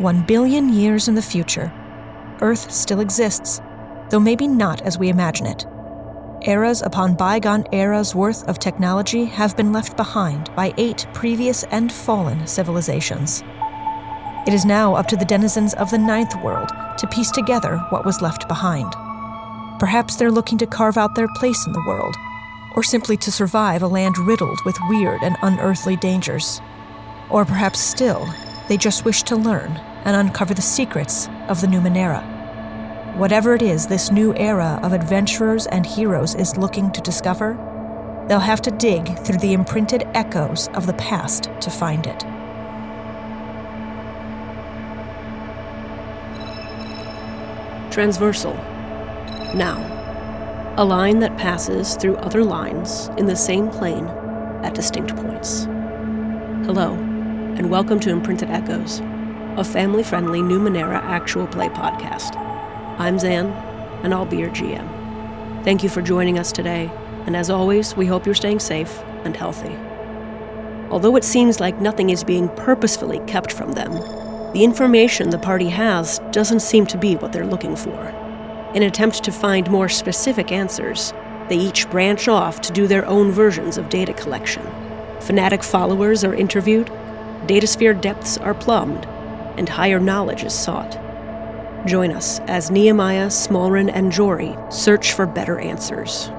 1 billion years in the future, Earth still exists, though maybe not as we imagine it. Eras upon bygone eras worth of technology have been left behind by 8 previous and fallen civilizations. It is now up to the denizens of the 9th world to piece together what was left behind. Perhaps they're looking to carve out their place in the world, or simply to survive a land riddled with weird and unearthly dangers. Or perhaps still, they just wish to learn and uncover the secrets of the Numenera. Whatever it is this new era of adventurers and heroes is looking to discover, they'll have to dig through the imprinted echoes of the past to find it. Transversal. Now, a line that passes through other lines in the same plane at distinct points. Hello, and welcome to Imprinted Echoes, a family-friendly Numenera actual play podcast. I'm Zan, and I'll be your GM. Thank you for joining us today, and as always, we hope you're staying safe and healthy. Although it seems like nothing is being purposefully kept from them, the information the party has doesn't seem to be what they're looking for. In an attempt to find more specific answers, they each branch off to do their own versions of data collection. Fanatic followers are interviewed, datasphere depths are plumbed, and higher knowledge is sought. Join us as Nehemiah, Smalren, and Jhori search for better answers.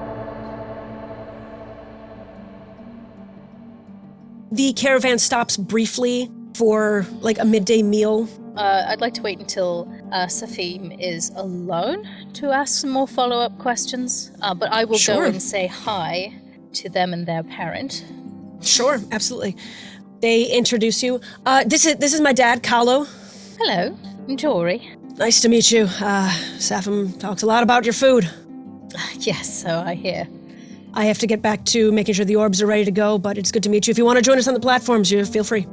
The caravan stops briefly for a midday meal. I'd like to wait until Safim is alone to ask some more follow-up questions, but I will go and say hi to them and their parent. Sure, absolutely. They introduce you. This is my dad, Kahlo. Hello, I'm Jhori. Nice to meet you. Safim talks a lot about your food. Yes, so I hear. I have to get back to making sure the orbs are ready to go, but it's good to meet you. If you want to join us on the platforms, you feel free.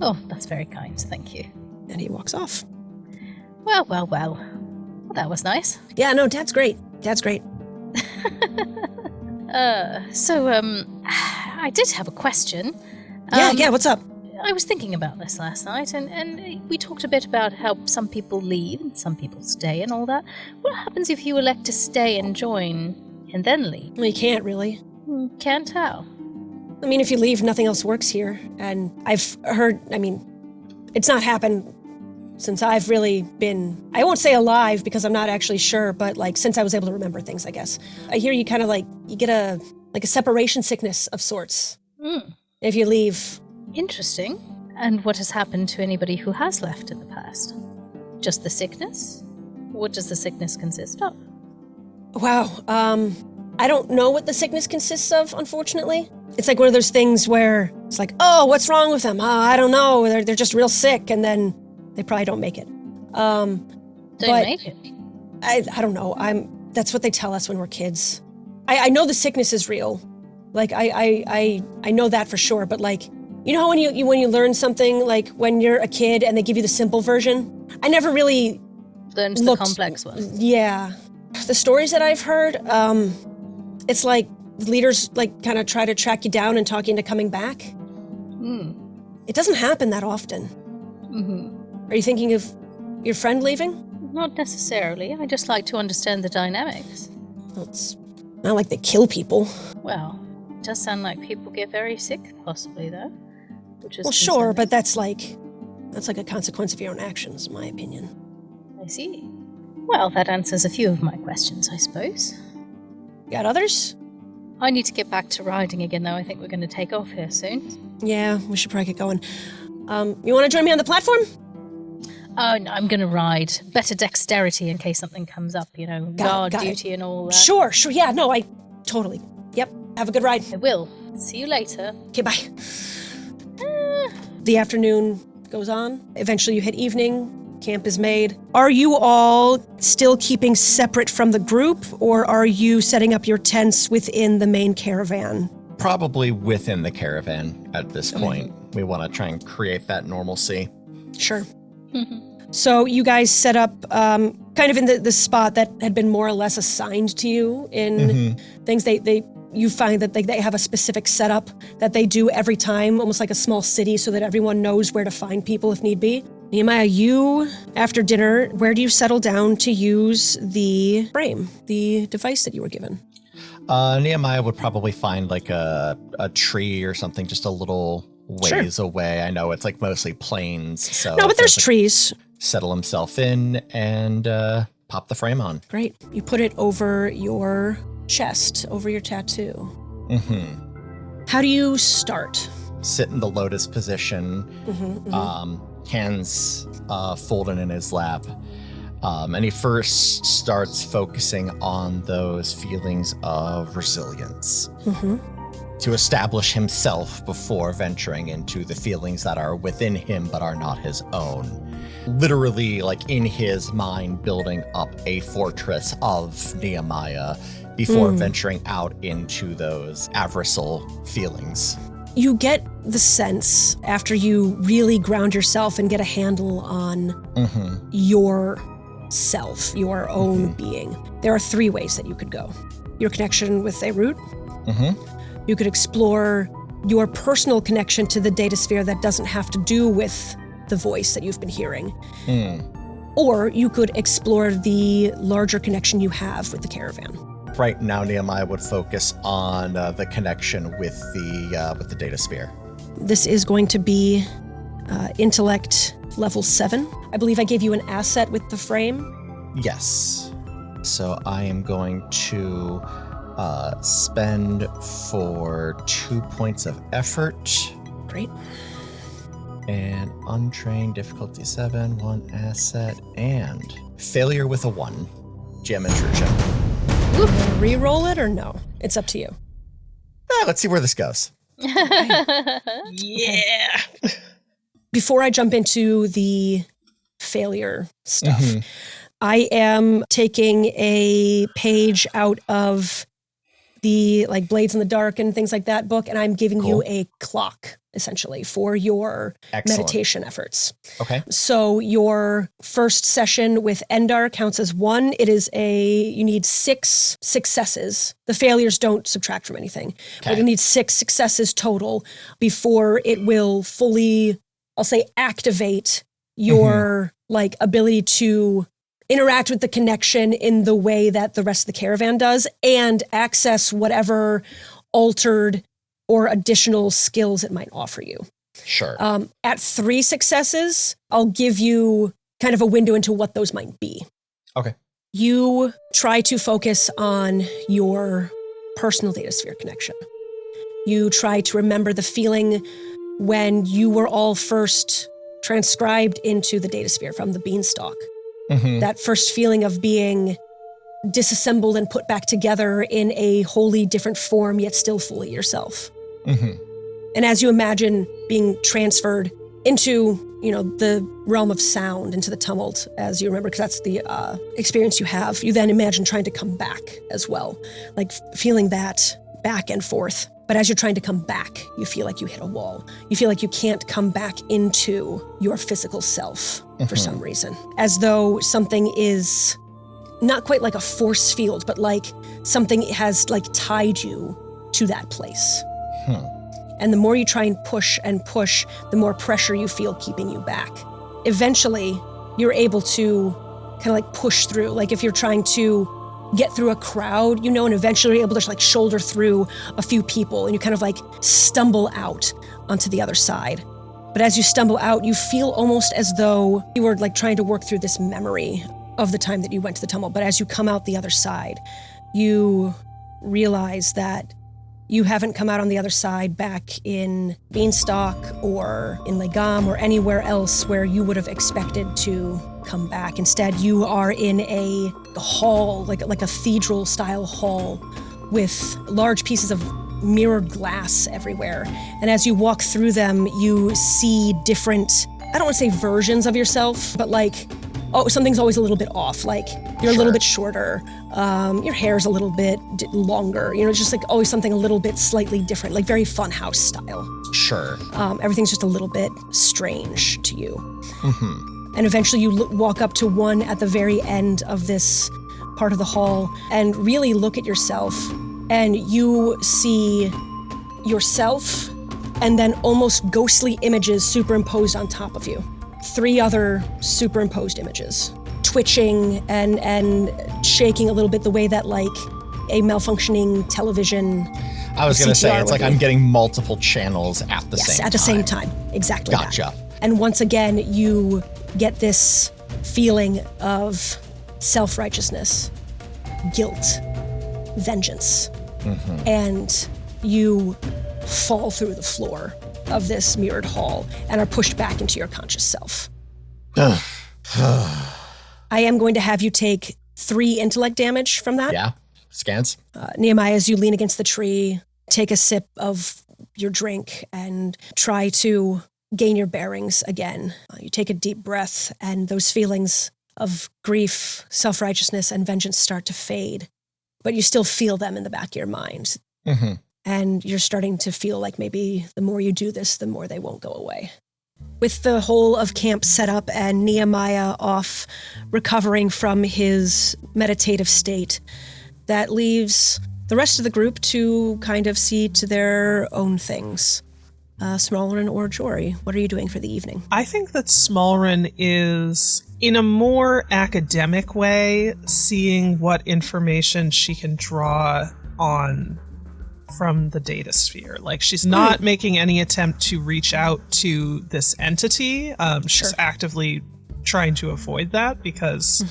Oh, that's very kind, thank you. And he walks off. Well, that was nice. Yeah, no, Dad's great. I did have a question. Yeah, what's up? I was thinking about this last night, and we talked a bit about how some people leave and some people stay and all that. What happens if you elect to stay and join and then leave? Well, you can't really. Can't tell. I mean, if you leave, nothing else works here. And I've heard, it's not happened since I've really been, I won't say alive because I'm not actually sure, but since I was able to remember things, I guess. I hear you kind of you get a separation sickness of sorts if you leave. Interesting. And what has happened to anybody who has left in the past? Just the sickness? What does the sickness consist of? Wow, I don't know what the sickness consists of, unfortunately. It's one of those things where it's oh, what's wrong with them? I don't know. They're just real sick, and then they probably don't make it. Make it? I don't know. That's what they tell us when we're kids. I know the sickness is real. I know that for sure. But you know how when you learn something when you're a kid and they give you the simple version? I never really learned the complex one. Yeah, the stories that I've heard, it's leaders kind of try to track you down and talk you into coming back. It doesn't happen that often. Are you thinking of your friend leaving? Not necessarily. I just like to understand the dynamics. Well, it's not like they kill people. Well, it does sound like people get very sick, possibly, though. Which is well, sure, but that's a consequence of your own actions, in my opinion. I see. Well, that answers a few of my questions, I suppose. Got others? I need to get back to riding again, though. I think we're going to take off here soon. Yeah, we should probably get going. You want to join me on the platform? Oh, no, I'm going to ride. Better dexterity in case something comes up, guard duty and all that. Sure. Yeah, no, I totally. Yep, have a good ride. I will. See you later. Okay, bye. The afternoon goes on. Eventually you hit evening. Camp is made. Are you all still keeping separate from the group, or are you setting up your tents within the main caravan? Probably within the caravan at this point. We want to try and create that normalcy. Sure. So you guys set up kind of in the spot that had been more or less assigned to you in things. You find that they have a specific setup that they do every time, almost like a small city, so that everyone knows where to find people if need be. Nehemiah, you, after dinner, where do you settle down to use the frame, the device that you were given? Nehemiah would probably find like a tree or something just a little ways away. I know it's like mostly plains, so no, but there's trees. Settle himself in and pop the frame on. Great. You put it over your chest, over your tattoo. Mm-hmm. How do you start? Sit in the lotus position, hands folded in his lap. And he first starts focusing on those feelings of resilience to establish himself before venturing into the feelings that are within him but are not his own. Literally, like in his mind, building up a fortress of Nehemiah before venturing out into those avericil feelings. You get the sense, after you really ground yourself and get a handle on your self, your own being, there are 3 ways that you could go. Your connection with a root. You could explore your personal connection to the datasphere that doesn't have to do with the voice that you've been hearing. Or you could explore the larger connection you have with the caravan. Right now, Nehemiah would focus on the connection with the datasphere. This is going to be intellect level 7. I believe I gave you an asset with the frame. Yes. So I am going to spend for 2 points of effort. Great. And untrained, difficulty 7, 1 asset, and failure with a 1. Geometry check. Reroll it or no? It's up to you. Let's see where this goes. Yeah. Before I jump into the failure stuff, I am taking a page out of the like Blades in the Dark and things like that book, and I'm giving you a clock, essentially, for your meditation efforts. Okay. So your first session with Endar counts as 1. It is you need 6 successes. The failures don't subtract from anything. But you need 6 successes total before it will fully, I'll say, activate your like ability to interact with the connection in the way that the rest of the caravan does and access whatever altered or additional skills it might offer you. Sure. At 3 successes, I'll give you kind of a window into what those might be. Okay. You try to focus on your personal datasphere connection. You try to remember the feeling when you were all first transcribed into the datasphere from the beanstalk. That first feeling of being disassembled and put back together in a wholly different form, yet still fully yourself. And as you imagine being transferred into, the realm of sound, into the tumult, as you remember, because that's the experience you have, you then imagine trying to come back as well, like feeling that back and forth. But as you're trying to come back, you feel like you hit a wall. You feel like you can't come back into your physical self for some reason. As though something is not quite like a force field, but like something has like tied you to that place. And the more you try and push, the more pressure you feel keeping you back. Eventually, you're able to kind of like push through. Like if you're trying to get through a crowd, and eventually you're able to like shoulder through a few people and you kind of like stumble out onto the other side. But as you stumble out, you feel almost as though you were like trying to work through this memory of the time that you went to the tumble. But as you come out the other side, you realize that you haven't come out on the other side back in Beanstalk or in Legam or anywhere else where you would have expected to come back. Instead, you are in a hall, like a cathedral-style hall with large pieces of mirrored glass everywhere. And as you walk through them, you see different, I don't want to say versions of yourself, but like, something's always a little bit off. Like, you're a little bit shorter, your hair's a little bit longer, just like always something a little bit slightly different, like very Funhouse style. Sure. Everything's just a little bit strange to you. And eventually you walk up to one at the very end of this part of the hall and really look at yourself, and you see yourself and then almost ghostly images superimposed on top of you 3 other superimposed images, twitching and shaking a little bit the way that like a malfunctioning television. I was going to say, it's like I'm getting multiple channels at the same time. Yes, at the same time. Exactly. Gotcha. That. And once again, you get this feeling of self-righteousness, guilt, vengeance, and you fall through the floor of this mirrored hall and are pushed back into your conscious self. I am going to have you take 3 intellect damage from that. Yeah. Scans. Nehemiah, as you lean against the tree, take a sip of your drink and try to gain your bearings again. You take a deep breath, and those feelings of grief, self-righteousness, and vengeance start to fade. But you still feel them in the back of your mind. Mm-hmm. And you're starting to feel like maybe the more you do this, the more they won't go away. With the whole of camp set up and Nehemiah off recovering from his meditative state, that leaves the rest of the group to kind of see to their own things. Smalren or Jhori, what are you doing for the evening? I think that Smalren is, in a more academic way, seeing what information she can draw on from the datasphere. Like, she's not making any attempt to reach out to this entity. She's actively trying to avoid that because,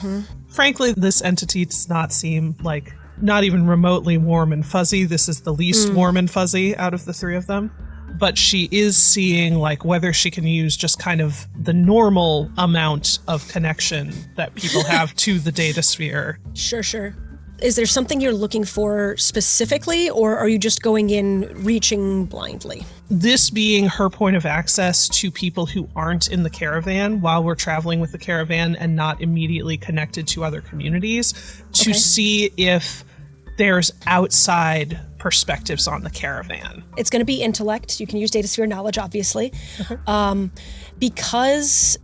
frankly, this entity does not seem like not even remotely warm and fuzzy. This is the least warm and fuzzy out of the 3 of them. But she is seeing like whether she can use just kind of the normal amount of connection that people have to the datasphere. Sure. Is there something you're looking for specifically, or are you just going in reaching blindly? This being her point of access to people who aren't in the caravan while we're traveling with the caravan and not immediately connected to other communities, to see if there's outside perspectives on the caravan. It's going to be intellect. You can use datasphere knowledge, obviously. Because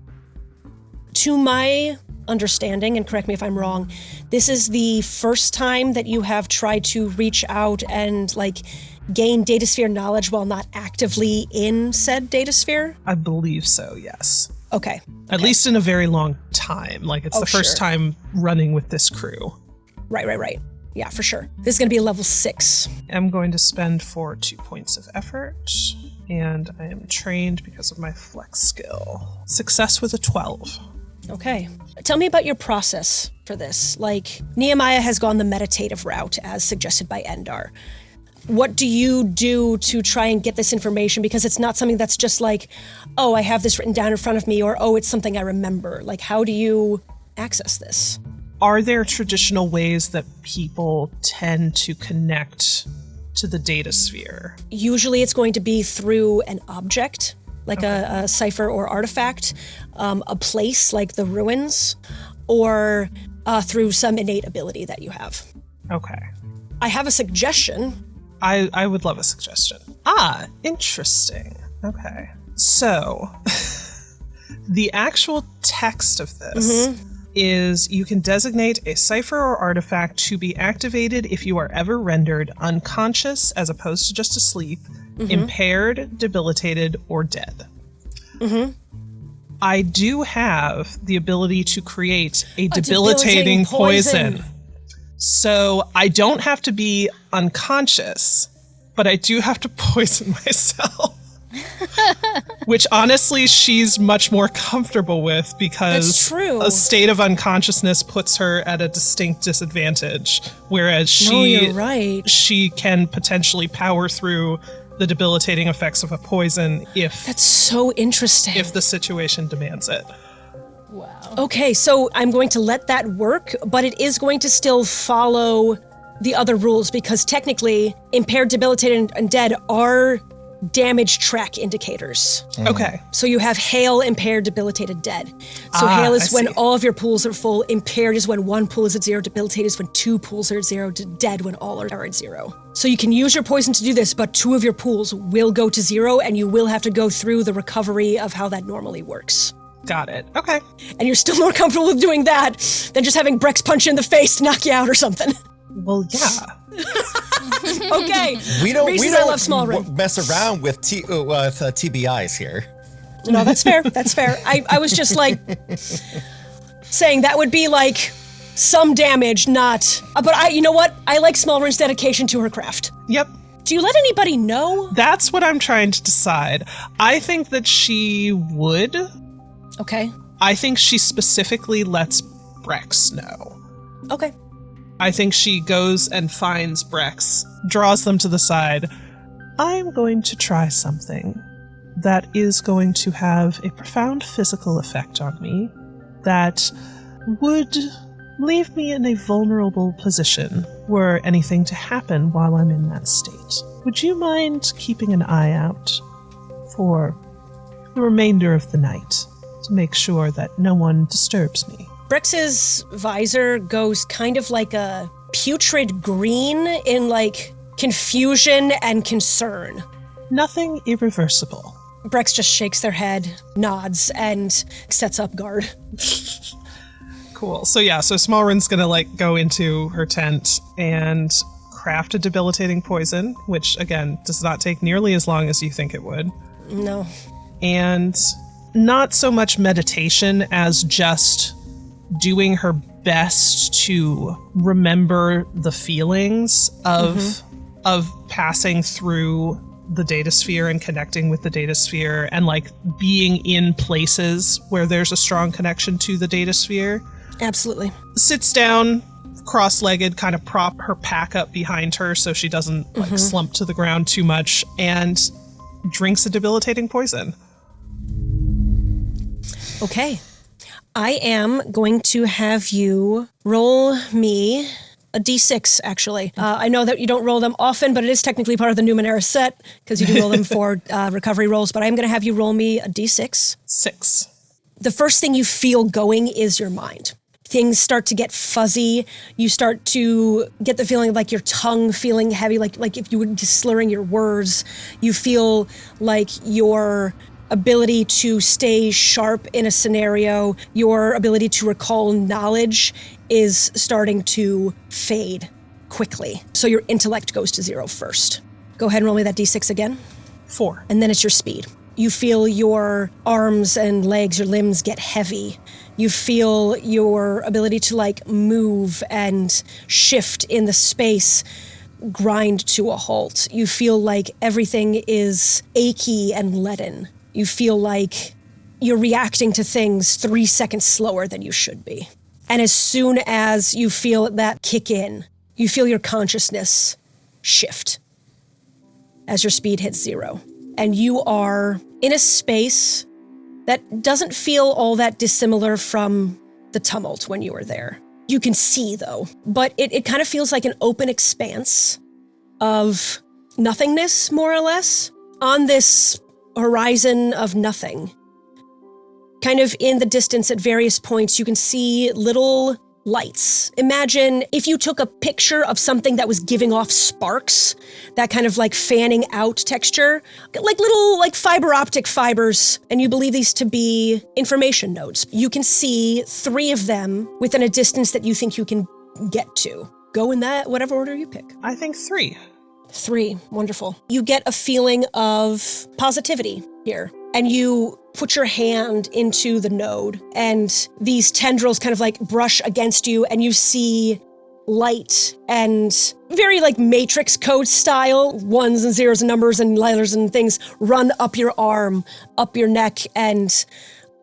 to my understanding, and correct me if I'm wrong, this is the first time that you have tried to reach out and like gain datasphere knowledge while not actively in said datasphere? I believe so, yes. Okay. At least in a very long time. Like, it's the first time running with this crew. Right. Yeah, for sure. This is going to be a level 6. I'm going to spend for 2 points of effort, and I am trained because of my flex skill. Success with a 12. Okay. Tell me about your process for this. Like, Nehemiah has gone the meditative route as suggested by Endar. What do you do to try and get this information? Because it's not something that's just like, oh, I have this written down in front of me, or, oh, it's something I remember. Like, how do you access this? Are there traditional ways that people tend to connect to the datasphere? Usually it's going to be through an object, like a cipher or artifact, a place like the ruins, or through some innate ability that you have. Okay. I have a suggestion. I would love a suggestion. Interesting. Okay. So, the actual text of this is you can designate a cipher or artifact to be activated if you are ever rendered unconscious as opposed to just asleep, impaired, debilitated, or dead. I do have the ability to create a debilitating poison. So I don't have to be unconscious, but I do have to poison myself. Which honestly she's much more comfortable with because That's true. A state of unconsciousness puts her at a distinct disadvantage, whereas you're right. she can potentially power through the debilitating effects of a poison if That's so interesting. if the situation demands it. Wow. Okay, so I'm going to let that work, but it is going to still follow the other rules because technically impaired, debilitated, and dead are damage track indicators. Okay. So you have hail, impaired, debilitated, dead. So hail is I when see. all of your pools are full, impaired is when one pool is at 0, debilitated is when 2 pools are at 0, dead when all are at 0. So you can use your poison to do this, but 2 of your pools will go to 0 and you will have to go through the recovery of how that normally works. Got it. Okay. And you're still more comfortable with doing that than just having Brex punch you in the face to knock you out or something. Well, yeah. Okay. We don't I love Smalren. mess around with TBIs here. No, that's fair. That's fair. I was just like saying that would be like some damage, not. But you know what? I like Smalren's dedication to her craft. Yep. Do you let anybody know? That's what I'm trying to decide. I think that she would. Okay. I think she specifically lets Brex know. Okay. I think she goes and finds Brex, draws them to the side. I'm going to try something that is going to have a profound physical effect on me that would leave me in a vulnerable position were anything to happen while I'm in that state. Would you mind keeping an eye out for the remainder of the night to make sure that no one disturbs me? Brex's visor goes kind of like a putrid green in like confusion and concern. Nothing irreversible. Brex just shakes their head, nods, and sets up guard. Cool. So Smalren's gonna like go into her tent and craft a debilitating poison, which again does not take nearly as long as you think it would. No. And not so much meditation as just doing her best to remember the feelings of passing through the datasphere and connecting with the datasphere and like being in places where there's a strong connection to the datasphere. Absolutely. Sits down, cross-legged, kind of prop her pack up behind her so she doesn't like slump to the ground too much, and drinks a debilitating poison. Okay. I am going to have you roll me a d6, actually. I know that you don't roll them often, but it is technically part of the Numenera set, because you do roll them for recovery rolls, but I'm going to have you roll me a d6. 6. The first thing you feel going is your mind. Things start to get fuzzy. You start to get the feeling of like your tongue feeling heavy, like if you were just slurring your words. You feel like your ability to stay sharp in a scenario, your ability to recall knowledge is starting to fade quickly. So your intellect goes to 0 first. Go ahead and roll me that d6 again. 4. And then it's your speed. You feel your arms and legs, your limbs get heavy. You feel your ability to like move and shift in the space grind to a halt. You feel like everything is achy and leaden. You feel like you're reacting to things 3 seconds slower than you should be. And as soon as you feel that kick in, you feel your consciousness shift as your speed hits 0. And you are in a space that doesn't feel all that dissimilar from the tumult when you were there. You can see, though, but it kind of feels like an open expanse of nothingness, more or less, on this horizon of nothing. Kind of in the distance at various points, you can see little lights. Imagine if you took a picture of something that was giving off sparks, that kind of like fanning out texture, like little like fiber optic fibers, and you believe these to be information nodes. You can see 3 of them within a distance that you think you can get to. Go in that, whatever order you pick. I think 3. 3, wonderful. You get a feeling of positivity here, and you put your hand into the node, and these tendrils kind of like brush against you, and you see light and very like Matrix Code style, 1s and 0s and numbers and letters and things run up your arm, up your neck, and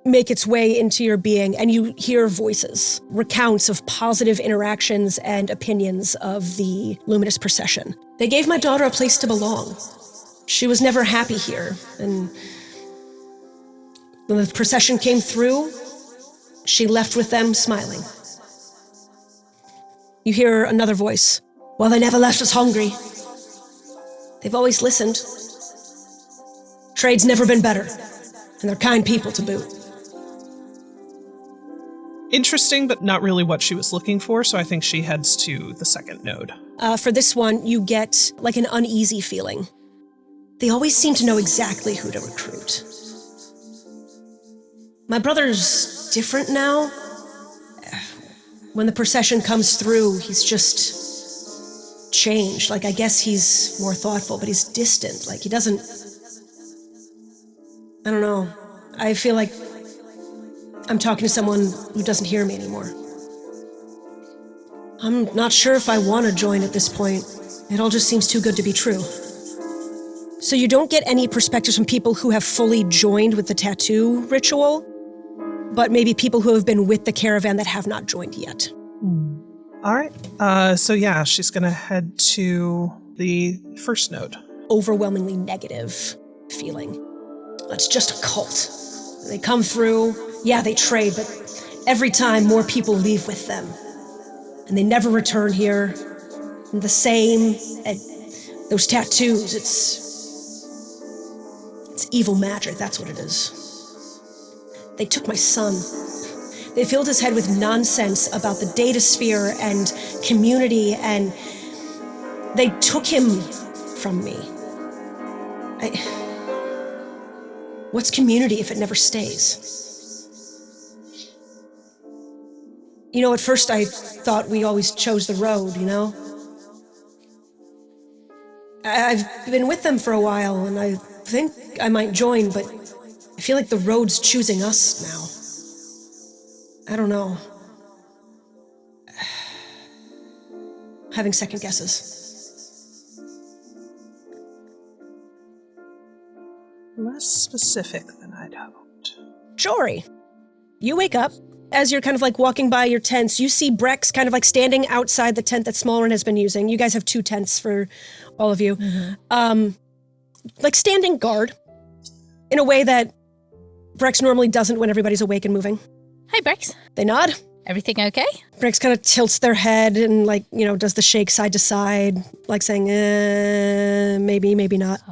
make its way into your being, and you hear voices, recounts of positive interactions and opinions of the luminous procession. They gave my daughter a place to belong. She was never happy here, and when the procession came through, she left with them smiling. You hear another voice. Well, they never left us hungry. They've always listened. Trade's never been better, and they're kind people to boot. Interesting, but not really what she was looking for, so I think she heads to the second node. For this one, you get like an uneasy feeling. They always seem to know exactly who to recruit. My brother's different now. When the procession comes through, he's just changed. Like, I guess he's more thoughtful, but he's distant. Like, he doesn't... I don't know. I feel like I'm talking to someone who doesn't hear me anymore. I'm not sure if I want to join at this point. It all just seems too good to be true. So you don't get any perspectives from people who have fully joined with the tattoo ritual, but maybe people who have been with the caravan that have not joined yet. All right. So yeah, she's going to head to the first node. Overwhelmingly negative feeling. It's just a cult. They come through, yeah, they trade, but every time more people leave with them. And they never return here. And the same, and those tattoos, it's evil magic, that's what it is. They took my son. They filled his head with nonsense about the datasphere and community, and they took him from me. What's community if it never stays? You know, at first I thought we always chose the road, you know? I've been with them for a while, and I think I might join, but I feel like the road's choosing us now. I don't know. Having second guesses. Less specific than I'd hoped. Jhori, you wake up. As you're kind of like walking by your tents, you see Brex kind of like standing outside the tent that Smalren has been using. You guys have 2 tents for all of you. Mm-hmm. Like standing guard in a way that Brex normally doesn't when everybody's awake and moving. Hi, Brex. They nod. Everything okay? Brex kind of tilts their head and like, you know, does the shake side to side, like saying, maybe, maybe not.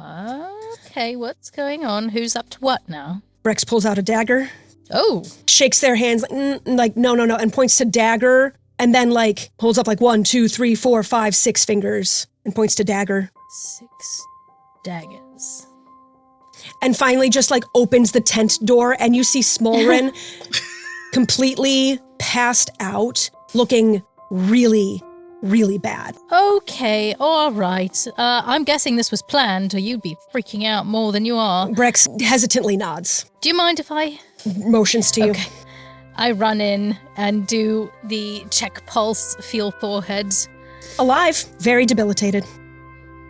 Okay, what's going on? Who's up to what now? Brex pulls out a dagger. Oh. Shakes their hands like no, and points to dagger, and then like holds up like 1, 2, 3, 4, 5, 6 fingers and points to dagger. 6 daggers. And finally just like opens the tent door, and you see Smalren completely passed out, looking really, really bad. Okay, all right. I'm guessing this was planned, or you'd be freaking out more than you are. Brex hesitantly nods. Do you mind if I... Motions to you. Okay. I run in and do the check pulse, feel forehead. Alive, very debilitated.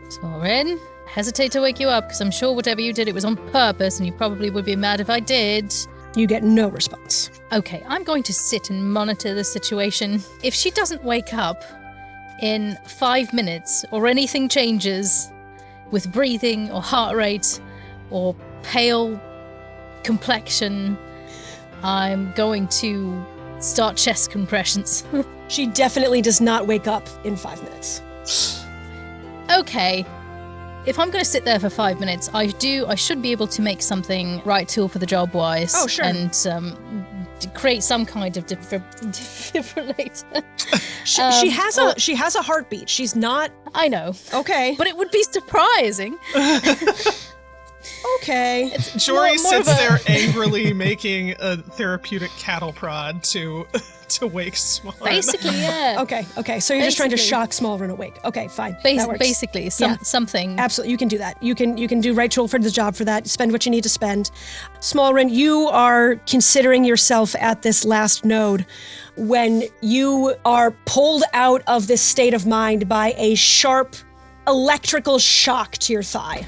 Smalren, hesitate to wake you up, because I'm sure whatever you did, it was on purpose, and you probably would be mad if I did. You get no response. Okay, I'm going to sit and monitor the situation. If she doesn't wake up in 5 minutes, or anything changes with breathing or heart rate or pale complexion, I'm going to start chest compressions. She definitely does not wake up in 5 minutes. Okay. If I'm going to sit there for 5 minutes, I should be able to make something right tool for the job wise. Oh, sure. And create some kind of defibrillator. She has a heartbeat. She's not. I know. Okay. But it would be surprising. Okay. Jhori sits there angrily making a therapeutic cattle prod to wake Smalren. Basically, yeah. Okay. So you're just trying to shock Smalren awake. Okay, fine. That works. Basically, something. Absolutely, you can do that. You can do right tool for the job for that. Spend what you need to spend. Smalren, you are considering yourself at this last node when you are pulled out of this state of mind by a sharp electrical shock to your thigh.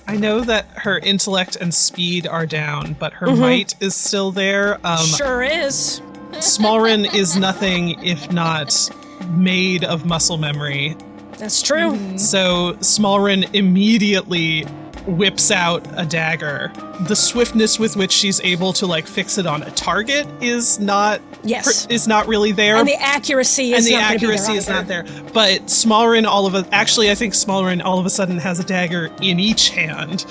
I know that her intellect and speed are down, but her might is still there. Sure is. Smalren is nothing if not made of muscle memory. That's true. So Smalren immediately whips out a dagger. The swiftness with which she's able to like fix it on a target is not really there. And the accuracy is not there. But Smalren I think Smalren all of a sudden has a dagger in each hand.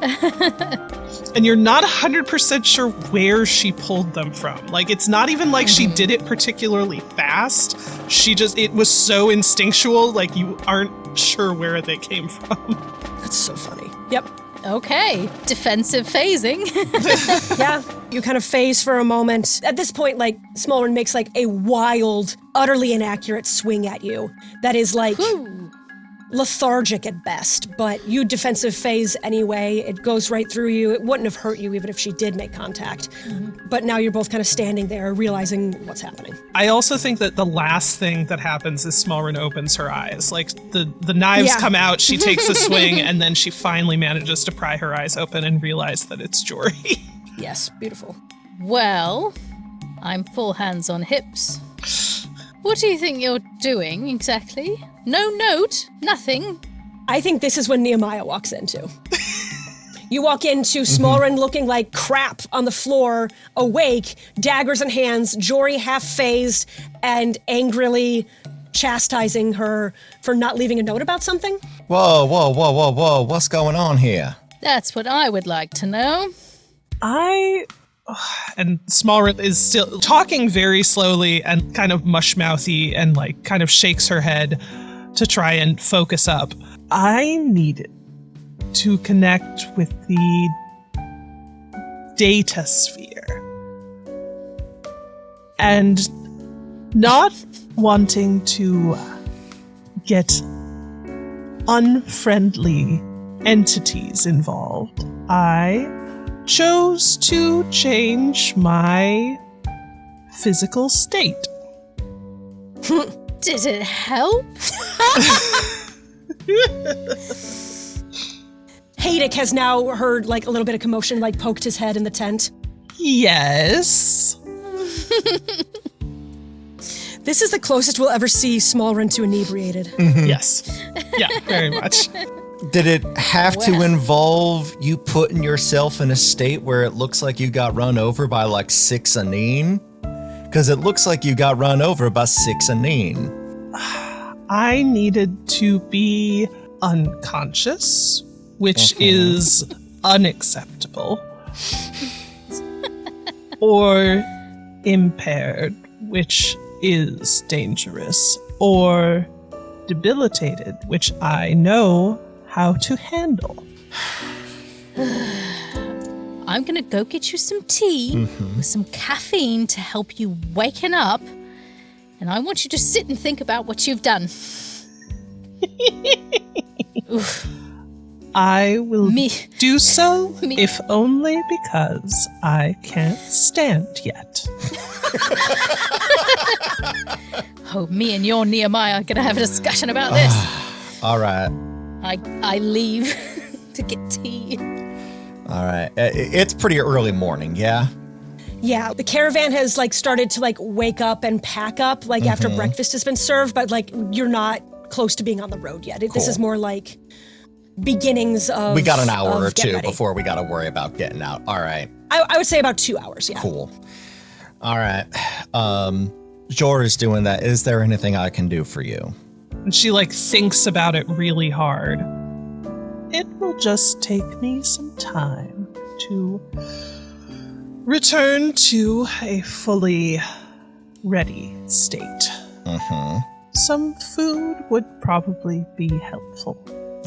And you're not 100% sure where she pulled them from. Like, it's not even like she did it particularly fast. It was so instinctual, like you aren't sure where they came from. That's so funny. Yep. Okay. Defensive phasing. Yeah. You kind of phase for a moment. At this point, like, Smalren makes like a wild, utterly inaccurate swing at you. That is like lethargic at best, but you defensive phase anyway. It goes right through you. It wouldn't have hurt you even if she did make contact. But now you're both kind of standing there realizing what's happening. I also think that the last thing that happens is Smalren opens her eyes. Like the knives come out, she takes a swing, and then she finally manages to pry her eyes open and realize that it's Jhori. Yes, beautiful. Well, I'm full hands on hips. What do you think you're doing exactly? No note, nothing. I think this is when Nehemiah walks in too. You walk into Smalren looking like crap on the floor, awake, daggers in hands, Jhori half-phased and angrily chastising her for not leaving a note about something. Whoa. What's going on here? That's what I would like to know. And Smalren is still talking very slowly and kind of mush-mouthy and like kind of shakes her head to try and focus up. I needed to connect with the datasphere. And not wanting to get unfriendly entities involved, I chose to change my physical state. Did it help? Haydick has now heard like a little bit of commotion, like poked his head in the tent. Yes. This is the closest we'll ever see Smalren to inebriated. Yes. Yeah, very much. Did it have to involve you putting yourself in a state where it looks like you got run over by like 6 Aneen? Because it looks like you got run over by 6 Aneen. I needed to be unconscious, which is unacceptable, or impaired, which is dangerous, or debilitated, which I know how to handle. I'm gonna go get you some tea with some caffeine to help you waken up, and I want you to sit and think about what you've done. Oof. I will do so, if only because I can't stand yet. Oh, me and your Nehemiah are gonna have a discussion about this. All right. I leave to get tea. All right. It's pretty early morning, yeah? Yeah, the caravan has like started to like wake up and pack up like after breakfast has been served, but like you're not close to being on the road yet. This is more like beginnings of... We got an hour or get two ready. before we got to worry about getting out. All right. I would say about 2 hours, yeah. Cool. All right. Jhori's doing that. Is there anything I can do for you? And she like thinks about it really hard. It will just take me some time to return to a fully ready state. Some food would probably be helpful.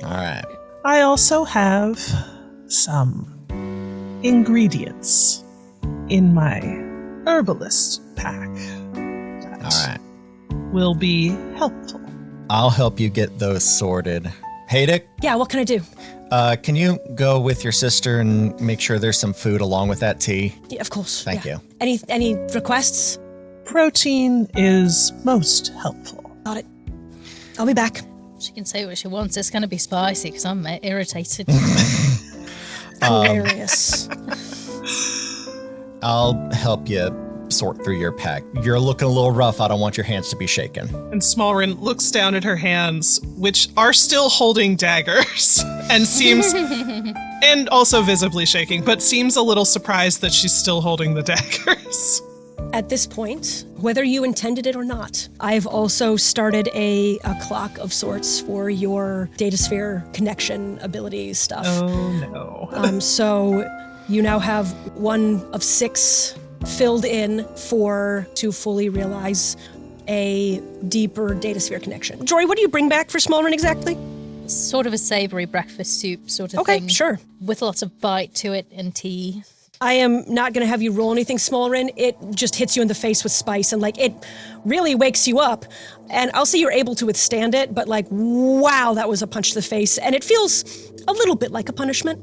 All right. I also have some ingredients in my herbalist pack that will be helpful. I'll help you get those sorted. Haydick? Yeah, what can I do? Can you go with your sister and make sure there's some food along with that tea? Yeah, of course. Thank you. Any requests? Protein is most helpful. Got it. I'll be back. She can say what she wants. It's gonna be spicy because I'm irritated. Hilarious. I'll help you sort through your pack. You're looking a little rough. I don't want your hands to be shaken. And Smalren looks down at her hands, which are still holding daggers, and seems, and also visibly shaking, but seems a little surprised that she's still holding the daggers. At this point, whether you intended it or not, I've also started a clock of sorts for your datasphere connection ability stuff. Oh no. So you now have 1 of 6 filled in to fully realize a deeper datasphere connection. Jhori, what do you bring back for Smalren exactly? Sort of a savory breakfast soup sort of thing. Okay, sure. With lots of bite to it and tea. I am not going to have you roll anything, Smalren. It just hits you in the face with spice, and like it really wakes you up. And I'll say you're able to withstand it, but like, wow, that was a punch to the face, and it feels a little bit like a punishment.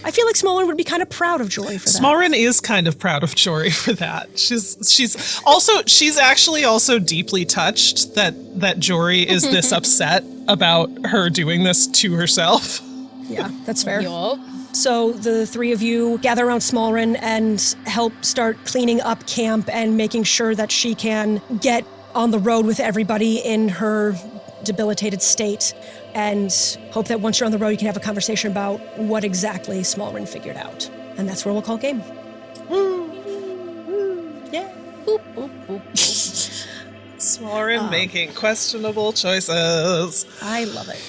I feel like Smalren would be kind of proud of Jhori for that. Smalren is kind of proud of Jhori for that. She's actually also deeply touched that Jhori is this upset about her doing this to herself. Yeah, that's fair. Yup. So the three of you gather around Smalren and help start cleaning up camp and making sure that she can get on the road with everybody in her debilitated state, and hope that once you're on the road, you can have a conversation about what exactly Smalren figured out. And that's where we'll call game. Yeah. Boop, boop, boop, boop. Smalren making questionable choices. I love it.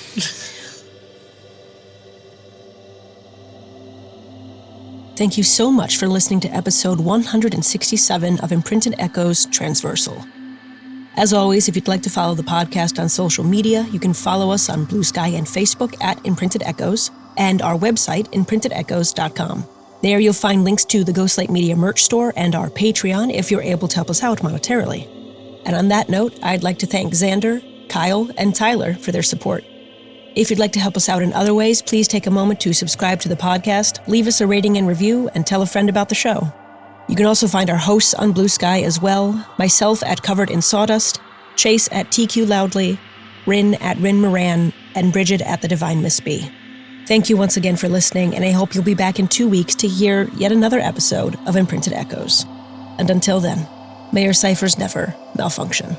Thank you so much for listening to episode 167 of Imprinted Echoes Transversal. As always, if you'd like to follow the podcast on social media, you can follow us on Blue Sky and Facebook at Imprinted Echoes, and our website, imprintedechoes.com. There you'll find links to the Ghostlight Media merch store and our Patreon if you're able to help us out monetarily. And on that note, I'd like to thank Xander, Kyle, and Tyler for their support. If you'd like to help us out in other ways, please take a moment to subscribe to the podcast, leave us a rating and review, and tell a friend about the show. You can also find our hosts on Blue Sky as well, myself at Covered in Sawdust, Chase at TQ Loudly, Rin at Rin Moran, and Bridget at The Divine Miss B. Thank you once again for listening, and I hope you'll be back in 2 weeks to hear yet another episode of Imprinted Echoes. And until then, may your ciphers never malfunction.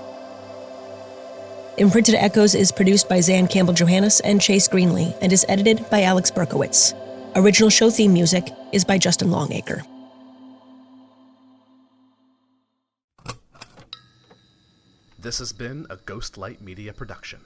Imprinted Echoes is produced by Zan Campbell-Johannes and Chase Greenlee, and is edited by Alex Berkowitz. Original show theme music is by Justin Longacre. This has been a Ghostlight Media production.